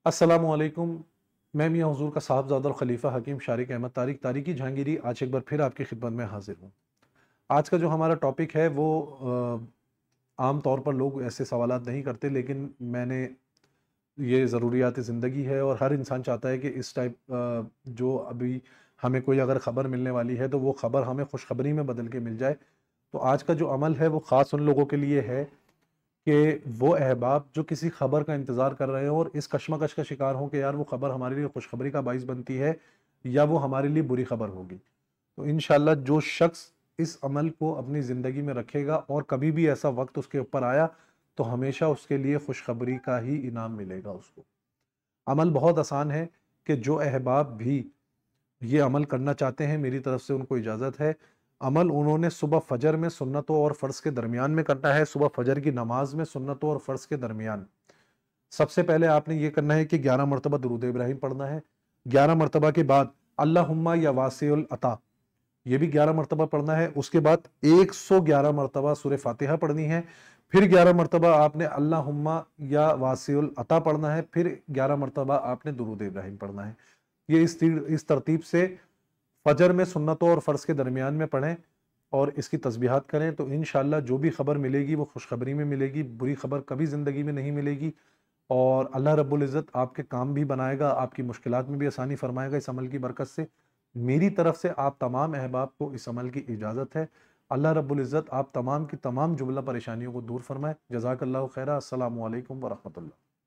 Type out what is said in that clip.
अस्सलामुअलैकुम। मैं मियाँ हुज़ूर का साहबज़ादा और खलीफा हकीम शारिक अहमद तारिक तारिकी जहांगीरी आज एक बार फिर आपकी खिदमत में हाजिर हूँ। आज का जो हमारा टॉपिक है वो आम तौर पर लोग ऐसे सवालात नहीं करते, लेकिन मैंने ये ज़रूरियात ज़िंदगी है और हर इंसान चाहता है कि इस टाइप जो अभी हमें कोई अगर ख़बर मिलने वाली है तो वो ख़बर हमें खुशखबरी में बदल के मिल जाए। तो आज का जो अमल है वो ख़ास उन लोगों के लिए है कि वो अहबाब जो किसी खबर का इंतज़ार कर रहे हो और इस कशमकश का शिकार हो कि यार वो खबर हमारे लिए खुशखबरी का बाइस बनती है या वो हमारे लिए बुरी खबर होगी। तो इंशाल्लाह जो शख्स इस अमल को अपनी ज़िंदगी में रखेगा और कभी भी ऐसा वक्त उसके ऊपर आया तो हमेशा उसके लिए खुशखबरी का ही इनाम मिलेगा उसको। अमल बहुत आसान है कि जो अहबाब भी ये अमल करना चाहते हैं मेरी तरफ से उनको इजाज़त है। अमल उन्होंने सुबह फजर में सुन्नतों और फ़र्ज़ के दरमियान में करना है। सुबह फजर की नमाज में सुन्नतों और फ़र्ज़ के दरमियान सबसे पहले आपने ये करना है कि 11 मरतबा दुरूद इब्राहिम पढ़ना है। 11 मरतबा के बाद अल्लाहुम्मा या वासिउल अता ये भी 11 मरतबा पढ़ना है। उसके बाद 111 मरतबा सूरह फातिहा पढ़नी है। फिर 11 मरतबा आपने अल्लाहुम्मा या वासिउल अता पढ़ना है। फिर 11 मरतबा आपने दुरूद इब्राहिम पढ़ना है। ये इस तरतीब से फजर में सुन्नतों और फ़र्ज़ के दरमियान में पढ़ें और इसकी तस्बीहात करें तो इंशाअल्लाह जो भी खबर मिलेगी वो खुशखबरी में मिलेगी, बुरी खबर कभी ज़िंदगी में नहीं मिलेगी। और अल्लाह रब्बुल इज़्ज़त आपके काम भी बनाएगा, आपकी मुश्किलात में भी आसानी फरमाएगा इस अमल की बरकत से। मेरी तरफ से आप तमाम अहबाब को इस अमल की इजाज़त है। अल्लाह रब्बुल इज़्ज़त आप तमाम की तमाम जुमला परेशानियों को दूर फरमाए। जज़ाकल्लाहु खैरा। अस्सलामु अलैकुम व रहमतुल्लाह।